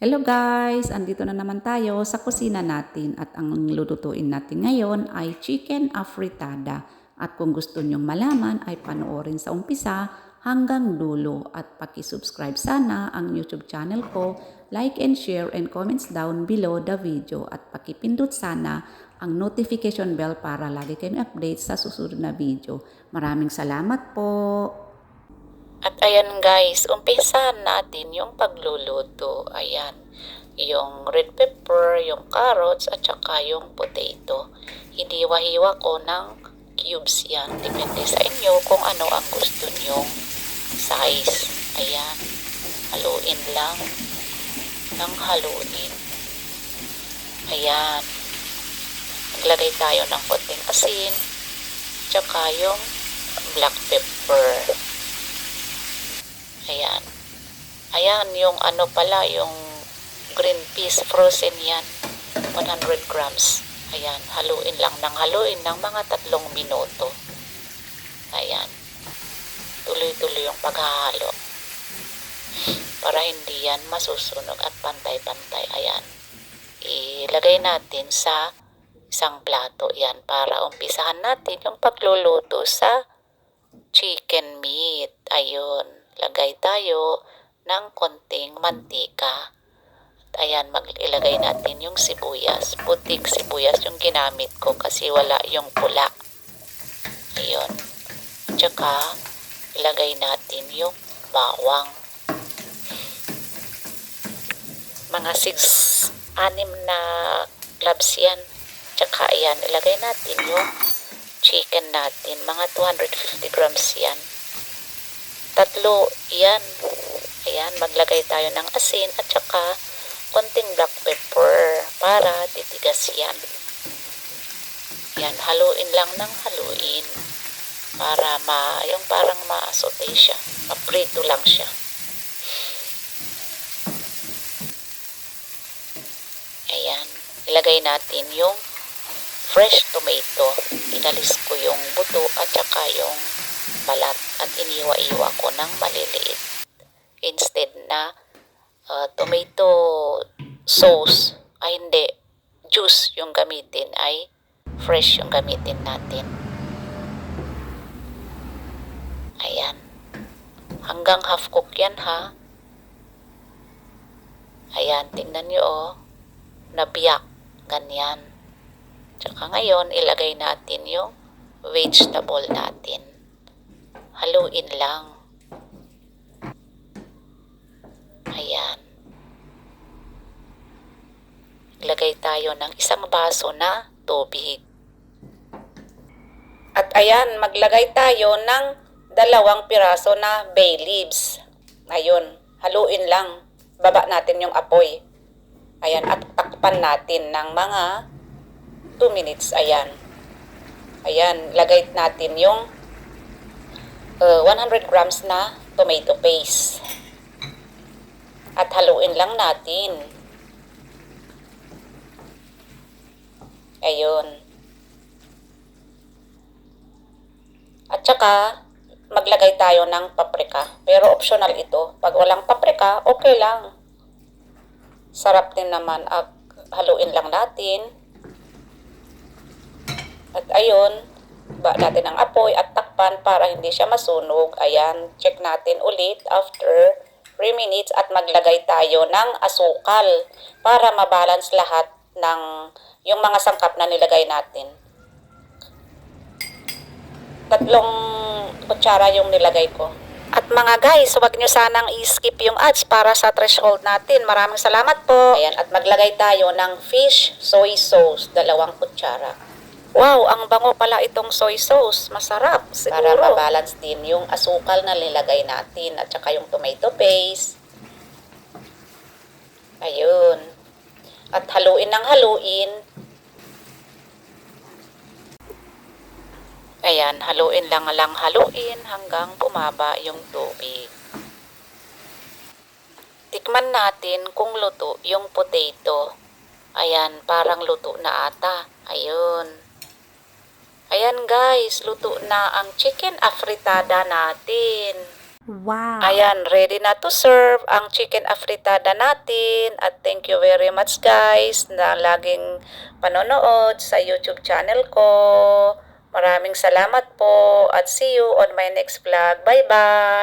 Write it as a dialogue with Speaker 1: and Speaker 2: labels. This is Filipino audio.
Speaker 1: Hello guys! Andito na naman tayo sa kusina natin at ang lulutuin natin ngayon ay chicken afritada. At kung gusto nyong malaman ay panoorin sa umpisa hanggang dulo at paki-subscribe sana ang YouTube channel ko, like and share and comments down below the video at pakipindot sana ang notification bell para lagi kayong update sa susunod na video. Maraming salamat po!
Speaker 2: At ayan guys, umpisahan natin yung pagluluto. Ayan, yung red pepper, yung carrots, at saka yung potato. Hiniwa-hiwa ko ng cubes yan. Depende sa inyo kung ano ang gusto nyong size. Ayan, haluin lang ng haluin. Ayan, maglagay tayo ng konting asin, tsaka yung black pepper. Ayan. Ayan, yung ano pala, yung green peas, frozen yan. 100 grams. Ayan, haluin lang ng mga 3 minuto. Ayan. Tuloy-tuloy yung paghahalo. Para hindi yan masusunog at pantay-pantay. Ayan. Ilagay natin sa isang plato. Yan, para umpisahan natin yung pagluluto sa chicken meat. Ayun. Lagay tayo ng konting mantika. At ayan, ilagay natin yung sibuyas. Puting sibuyas yung ginamit ko kasi wala yung pula. Ayun. Tsaka, ilagay natin yung bawang. Mga 6 na cloves yan. Tsaka, ayan, ilagay natin yung chicken natin. Mga 250 grams yan. 3 yan. Ayan, maglagay tayo ng asin at saka konting black pepper para titigas yan. Yan, haluin lang ng haluin para yung parang ma-saute siya. Maprito lang siya. Ayan, ilagay natin yung fresh tomato. Inalis ko yung buto at saka yung balat at iniwa-iwa ko ng maliliit. Instead na tomato sauce, ay hindi, juice yung gamitin, ay fresh yung gamitin natin. Ayan. Hanggang half cook yan ha. Ayan, tingnan nyo oh. Nabiyak. Ganyan. Tsaka ngayon, ilagay natin yung vegetable natin. Haluin lang. Ayan. Ilagay tayo ng 1 baso na tubig. At ayan, maglagay tayo ng 2 piraso na bay leaves. Ayun, haluin lang. Baba natin yung apoy. Ayan, at takpan natin ng mga 2 minutes. Ayan. Ayan, lagay natin yung 100 grams na tomato paste. At haluin lang natin. Ayun. At saka, maglagay tayo ng paprika. Pero optional ito. Pag walang paprika, okay lang. Sarap din naman at haluin lang natin. At ayun, ba natin ang apoy at takpan para hindi siya masunog. Ayan, check natin ulit after 3 minutes at maglagay tayo ng asukal para mabalance lahat ng yung mga sangkap na nilagay natin. 3 kutsara yung nilagay ko. At mga guys, huwag nyo sanang i-skip yung ads para sa threshold natin. Maraming salamat po. Ayan, at maglagay tayo ng fish soy sauce, 2 kutsara. Wow, ang bango pala itong soy sauce. Masarap, siguro. Para mabalance din yung asukal na nilagay natin at saka yung tomato paste. Ayun. At haluin ng haluin. Ayan, haluin lang haluin hanggang bumaba yung tubig. Tikman natin kung luto yung potato. Ayan, parang luto na ata. Ayun. Ayan guys, luto na ang chicken afritada natin.
Speaker 1: Wow!
Speaker 2: Ayan, ready na to serve ang chicken afritada natin. At thank you very much guys na laging panonood sa YouTube channel ko. Maraming salamat po at see you on my next vlog. Bye-bye!